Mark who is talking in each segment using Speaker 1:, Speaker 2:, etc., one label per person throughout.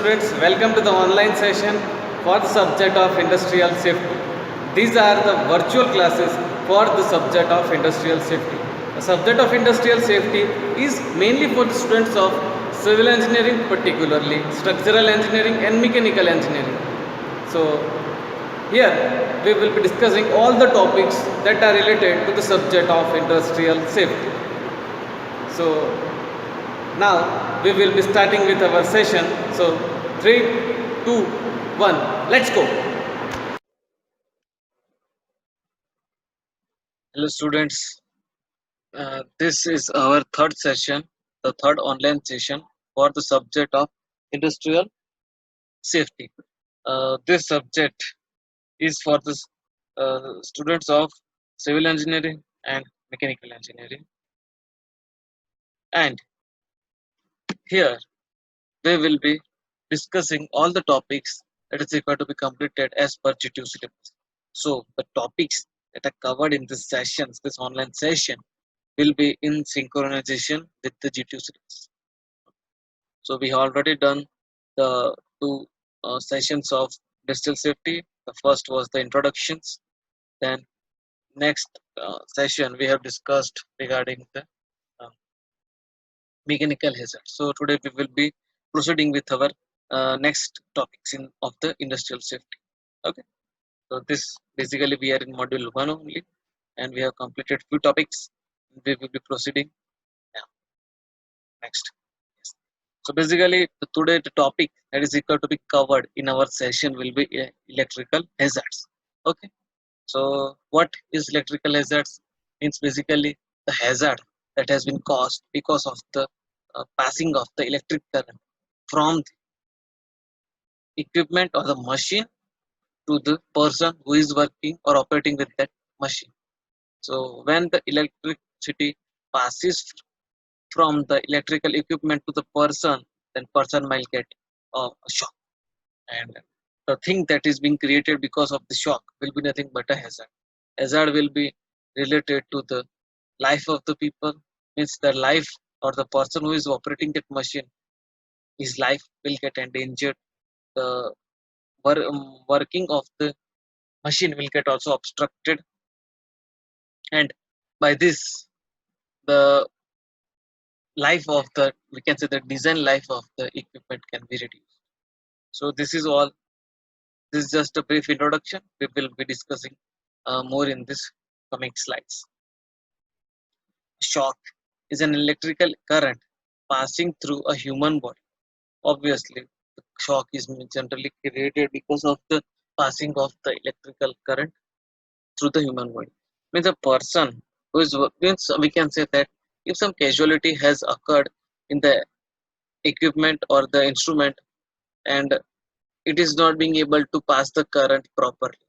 Speaker 1: students, welcome to the online session for the subject of industrial safety. These are the virtual classes for the subject of industrial safety. The subject of industrial safety is mainly for the students of civil engineering, particularly structural engineering and mechanical engineering. So here we will be discussing all the topics that are related to the subject of industrial safety. So now we will be starting with our session. So 3, 2, 1, let's go.
Speaker 2: Hello students, this is our third session, the third online session for the subject of industrial safety. This subject is for the students of civil engineering and mechanical engineering, and here we will be discussing all the topics that is required to be completed as per G2 syllabus. So the topics that are covered in this sessions, this online session, will be in synchronization with the G2 syllabus. So we have already done the two sessions of industrial safety. The first was the introductions. Then next session we have discussed regarding the uh, mechanical hazard. So today we will be proceeding with our next topics in of the industrial safety. Okay. So this basically we are in module one only, and we have completed few topics. We will be proceeding now. Next. Yes. So basically, today the topic that is equal to be covered in our session will be electrical hazards. Okay. So what is electrical hazards? Means basically the hazard that has been caused because of the passing of the electric current from the equipment or the machine to the person who is working or operating with that machine. So when the electricity passes from the electrical equipment to the person, then person might get a shock, and the thing that is being created because of the shock will be nothing but a hazard. Hazard will be related to the life of the people, means the life or the person who is operating that machine, his life will get endangered. The working of the machine will get also obstructed, and by this the life of the, we can say, the design life of the equipment can be reduced. So this is all. This is just a brief introduction. We will be discussing more in this coming slides. Shock is an electrical current passing through a human body. Obviously, the shock is generally created because of the passing of the electrical current through the human body. Means a person who is means we can say that if some casualty has occurred in the equipment or the instrument, and it is not being able to pass the current properly.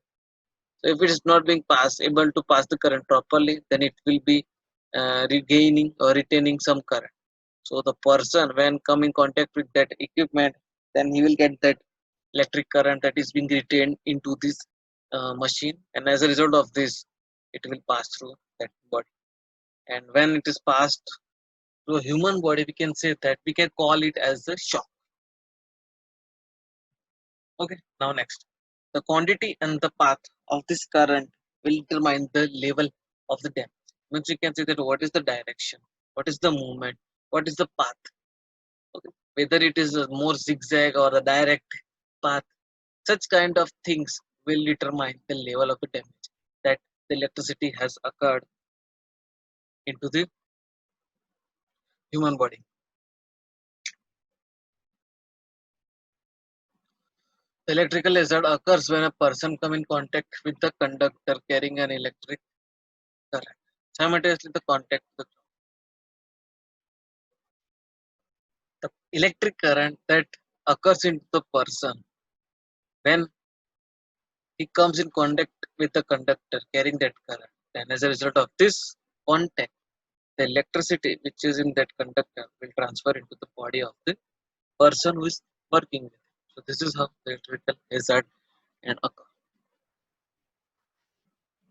Speaker 2: So if it is not being able to pass the current properly, then it will be regaining or retaining some current. So the person when come in contact with that equipment, then he will get that electric current that is being retained into this machine, and as a result of this, it will pass through that body. And when it is passed through a human body, we can say that we can call it as a shock. Okay, now next. The quantity and the path of this current will determine the level of the damage. Means you can say that what is the direction, what is the movement, what is the path. Okay. Whether it is a more zigzag or a direct path, such kind of things will determine the level of the damage that the electricity has occurred into the human body. The electrical hazard occurs when a person come in contact with the conductor carrying an electric current. Simultaneously, the electric current that occurs into the person when he comes in contact with the conductor carrying that current. And as a result of this contact, the electricity which is in that conductor will transfer into the body of the person who is working with it. So this is how the electrical hazard can occur.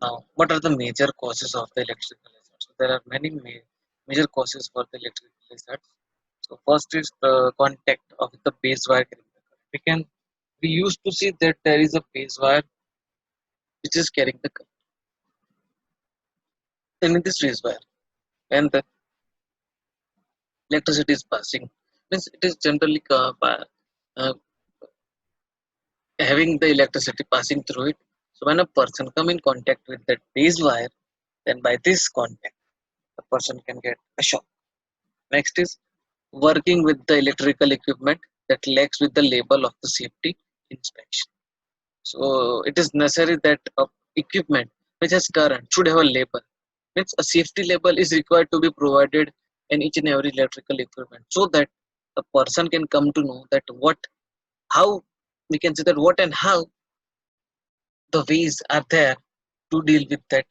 Speaker 2: Now, what are the major causes of the electrical hazard? So there are many major causes for the electrical hazard. So first is the contact of the base wire. We used to see that there is a base wire which is carrying the current. Then in this base wire, when the electricity is passing, means it is generally uh, having the electricity passing through it. So when a person come in contact with that base wire, then by this contact, the person can get a shock. Next is working with the electrical equipment that lacks with the label of the safety inspection. So it is necessary that equipment which has current should have a label. Means a safety label is required to be provided in each and every electrical equipment so that the person can come to know that how we can say that what and how the ways are there to deal with that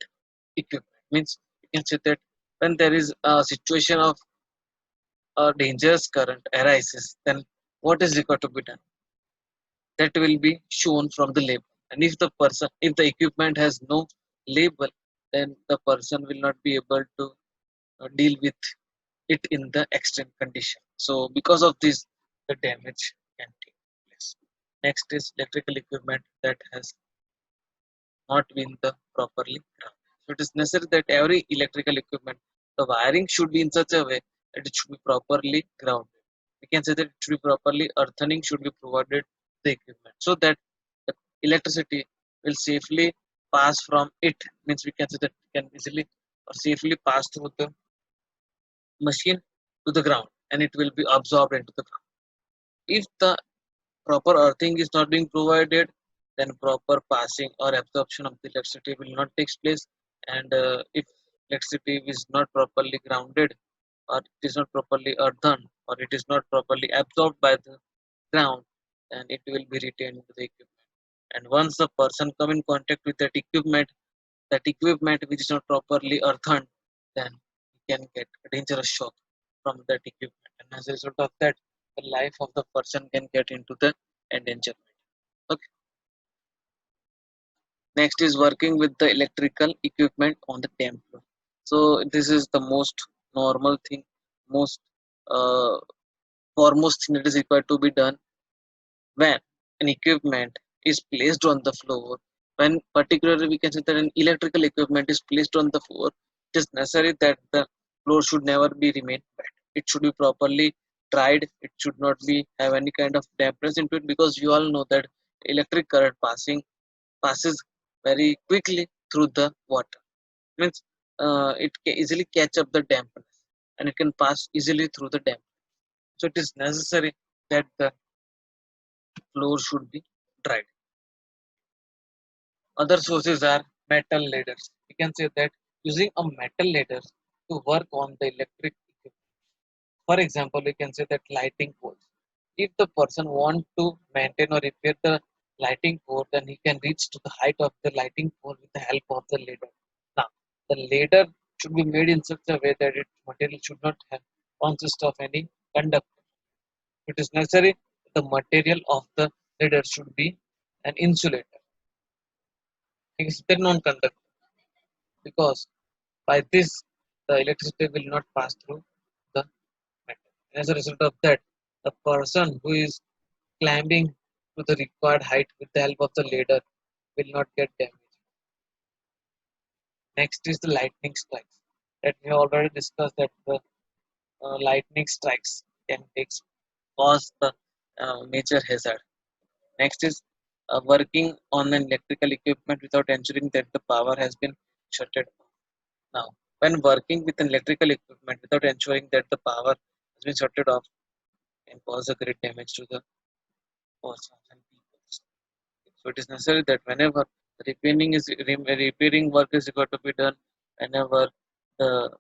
Speaker 2: equipment. Means you can say that when there is a situation of a dangerous current arises, then what is required to be done? That will be shown from the label. And if the equipment has no label, then the person will not be able to deal with it in the extreme condition. So because of this, the damage can take place. Next is electrical equipment that has not been the properly grounded. So it is necessary that every electrical equipment, the wiring should be in such a way that it should be properly grounded. We can say that it should be properly earthening should be provided to the equipment so that the electricity will safely pass from it. Means we can say that it can easily or safely pass through the machine to the ground and it will be absorbed into the ground. If the proper earthing is not being provided, then proper passing or absorption of the electricity will not take place. And if electricity is not properly grounded, or it is not properly earthen, or it is not properly absorbed by the ground, then it will be retained into the equipment. And once the person come in contact with that equipment which is not properly earthened, then he can get a dangerous shock from that equipment. And as a result of that, the life of the person can get into the endangerment. Okay. Next is working with the electrical equipment on the temp floor. So this is the most normal thing, most uh, foremost thing that is required to be done when an equipment is placed on the floor. When particularly we can say that an electrical equipment is placed on the floor, it is necessary that the floor should never be remain wet. It should be properly dried. It should not be have any kind of dampness into it because you all know that electric current passes very quickly through the water. Means it can easily catch up the dampness and it can pass easily through the damp. So it is necessary that the floor should be dried. Other sources are metal ladders. We can say that using a metal ladder to work on the electric equipment. For example, we can say that lighting poles. If the person want to maintain or repair the lighting pole, then he can reach to the height of the lighting pole with the help of the ladder. Now, the ladder should be made in such a way that its material should not have consist of any conductor. It is necessary the material of the ladder should be an insulator. It is the non-conductor because by this the electricity will not pass through the metal. As a result of that, the person who is climbing to the required height with the help of the ladder will not get damaged. Next is the lightning strikes. That we have already discussed that the lightning strikes can cause the major hazard. Next is working on an electrical equipment without ensuring that the power has been shutted off. Now, when working with an electrical equipment without ensuring that the power has been shutted off, can cause a great damage to the persons and people. So it is necessary that whenever repairing work is got to be done, whenever the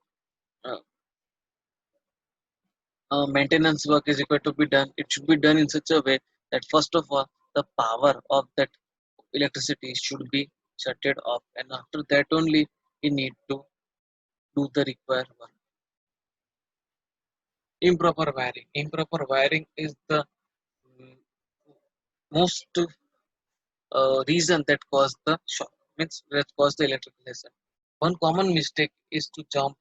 Speaker 2: uh, maintenance work is required to be done, it should be done in such a way that first of all the power of that electricity should be shutted off, and after that only we need to do the required work. Improper wiring. Improper wiring is the mm, most reason that cause the shock. Means that cause the electrical hazard. One common mistake is to jump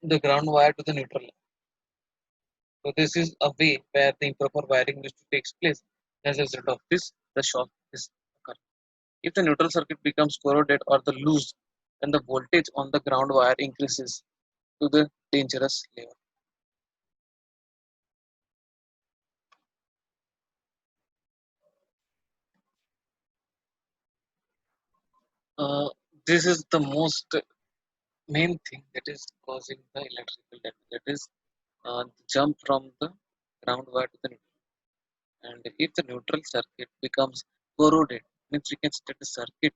Speaker 2: the ground wire to the neutral line. So this is a way where the improper wiring used to take place. As a result of this, the shock is occurring. If the neutral circuit becomes corroded or the loose, then the voltage on the ground wire increases to the dangerous level. Uh, this is the most main thing that is causing the electrical damage. That is the jump from the ground wire to the neutral. And if the neutral circuit becomes corroded, means we can say that the circuit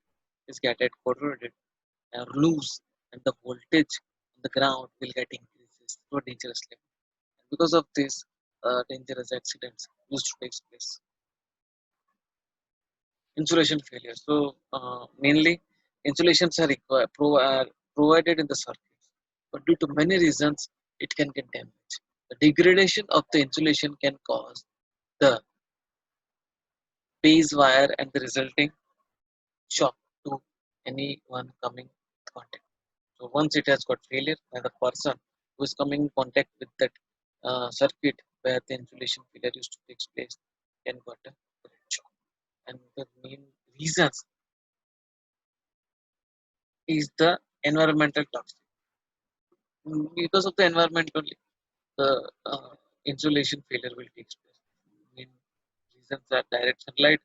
Speaker 2: is getting corroded or loose, and the voltage on the ground will get increases to a dangerous level. And because of this, dangerous accidents used to take place. Insulation failure. So mainly insulations are provided in the circuits, but due to many reasons, it can get damaged. The degradation of the insulation can cause the base wire and the resulting shock to anyone coming in contact. So once it has got failure, then the person who is coming in contact with that circuit where the insulation failure used to take place can got a direct shock. And the main reasons is the environmental toxic. Because of the environment only, the insulation failure will take place. Main reasons are direct sunlight.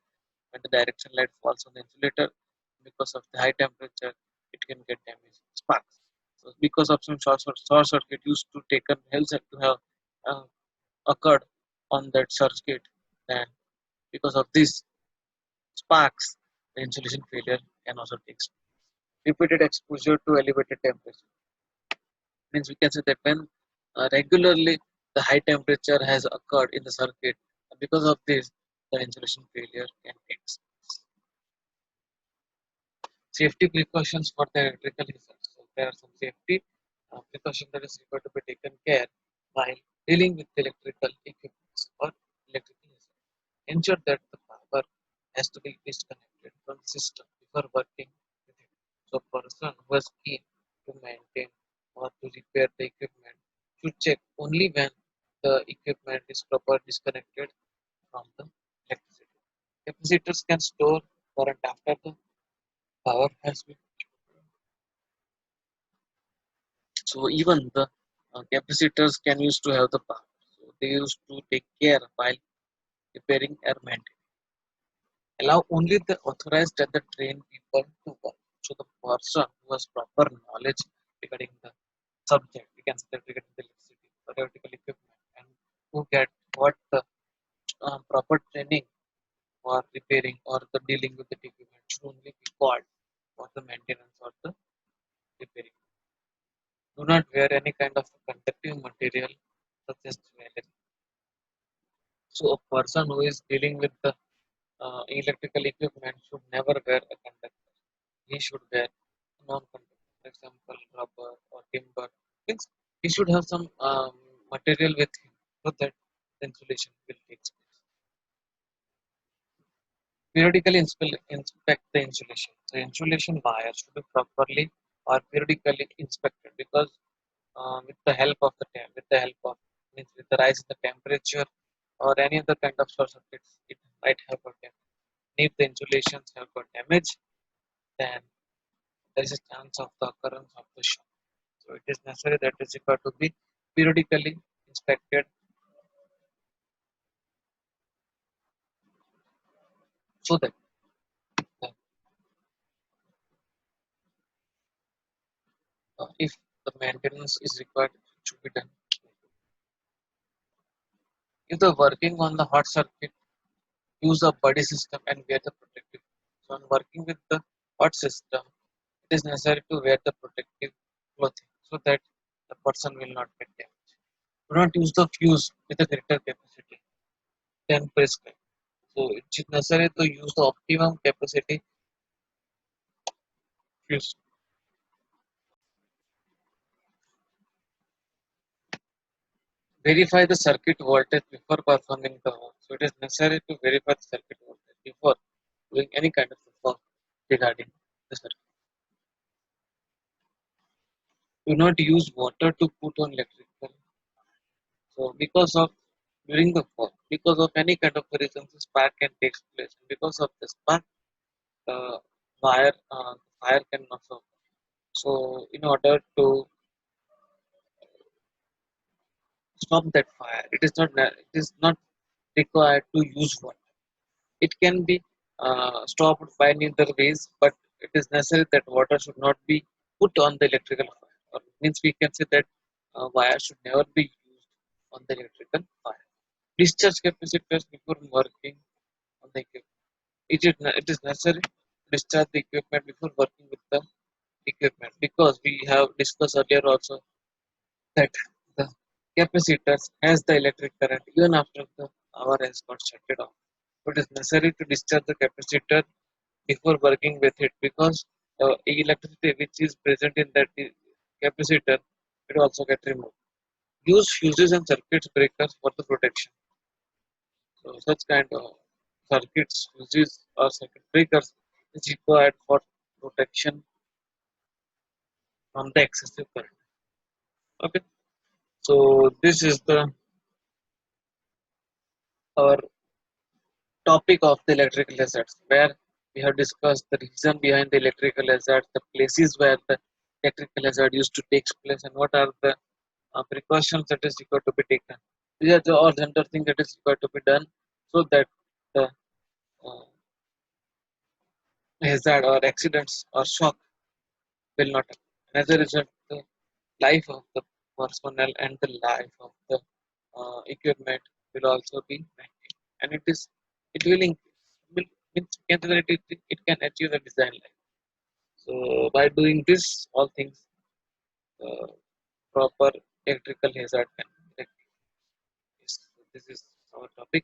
Speaker 2: When the direct sunlight falls on the insulator, because of the high temperature, it can get damaged. Sparks. So because of some short circuit used to take a health to have uh, occurred on that circuit, and because of this sparks, the insulation failure can also take place. Repeated exposure to elevated temperature means we can say that when regularly the high temperature has occurred in the circuit, and because of this, the insulation failure can take place. Safety precautions for the electrical results. So there are some safety precautions that is required to be taken care while dealing with electrical equipment or electrical results. Ensure that the power has to be disconnected from the system before working with it. So person who is keen to maintain or to repair the equipment should check only when the equipment is properly disconnected from the electricity. Capacitors can store current after the power has been. So even the capacitors can use to have the power. So they used to take care while repairing or maintaining. Allow only the authorized and the trained people to work. So the person who has proper knowledge regarding the subject, we can say that regarding the electricity or electrical equipment, and who get what the proper training for repairing or the dealing with the equipment should only be called for the maintenance or the repairing. Do not wear any kind of conductive material such as jewelry. So a person who is dealing with the electrical equipment should never wear a conductor. He should wear non-conductor, for example, rubber or timber. Means he should have some material with him so that the insulation will take place. Periodically inspect the insulation. The insulation wire should be properly or periodically inspected because with the help of with the help of means with the rise in the temperature or any other kind of short circuits, it might have got damage. If the insulations have got damage, then there is a chance of the occurrence of the shock. So it is necessary that is required to be periodically inspected so that if the maintenance is required, it should be done. If the working on the hot circuit, use a buddy system and wear the protective. So on working with the hot system, it is necessary to wear the protective clothing so that the person will not get damaged. Do not use the fuse with a greater capacity than prescribed. So it is necessary to use the optimum capacity fuse. Verify the circuit voltage before performing the work. So it is necessary to verify the circuit voltage before doing any kind of work regarding the circuit. Do not use water to put on electrical. So because of during the work, because of any kind of reason, the spark can take place. Because of the spark, the fire can also. So in order to stop that fire, it is not required to use water. It can be stopped by neither ways, but it is necessary that water should not be put on the electrical fire. Or means we can say that wire should never be used on the electrical fire. Discharge capacitors before working on the equipment. It is necessary to discharge the equipment before working with the equipment, because we have discussed earlier also that the capacitors has the electric current even after the hour has got shut off. It is necessary to discharge the capacitor before working with it, because electricity which is present in that capacitor, it also get removed. Use fuses and circuits breakers for the protection. So such kind of circuits, fuses or circuit breakers is required for protection from the excessive current. Okay, so this is the our topic of the electrical hazards, where we have discussed the reason behind the electrical hazard, the places where the electrical hazard used to take place, and what are the precautions that is required to be taken. These are the all general things that is required to be done so that the uh, hazard or accidents or shock will not happen. As a result, the life of the personnel and the life of the equipment will also be maintained, and it will increase. Means can say that it can achieve the design life. So by doing this, all things proper electrical hazard can be rectified. Yes, so this is our topic.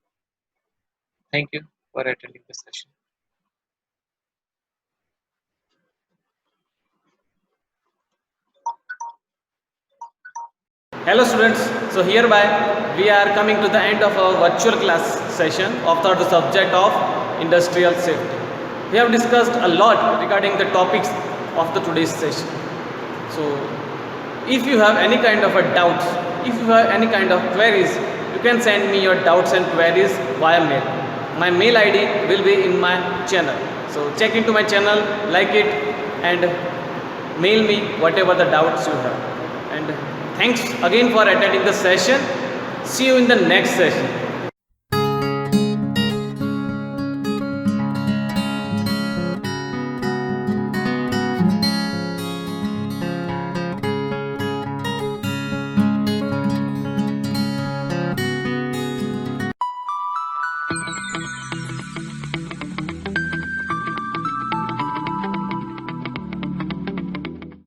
Speaker 2: Thank you for attending this session.
Speaker 1: Hello students, so hereby we are coming to the end of our virtual class session of the subject of industrial safety. We have discussed a lot regarding the topics of the today's session. So if you have any kind of a doubts, if you have any kind of queries, you can send me your doubts and queries via mail. My mail ID will be in my channel. So check into my channel, like it, and mail me whatever the doubts you have. And thanks again for attending the session. See you in the next session.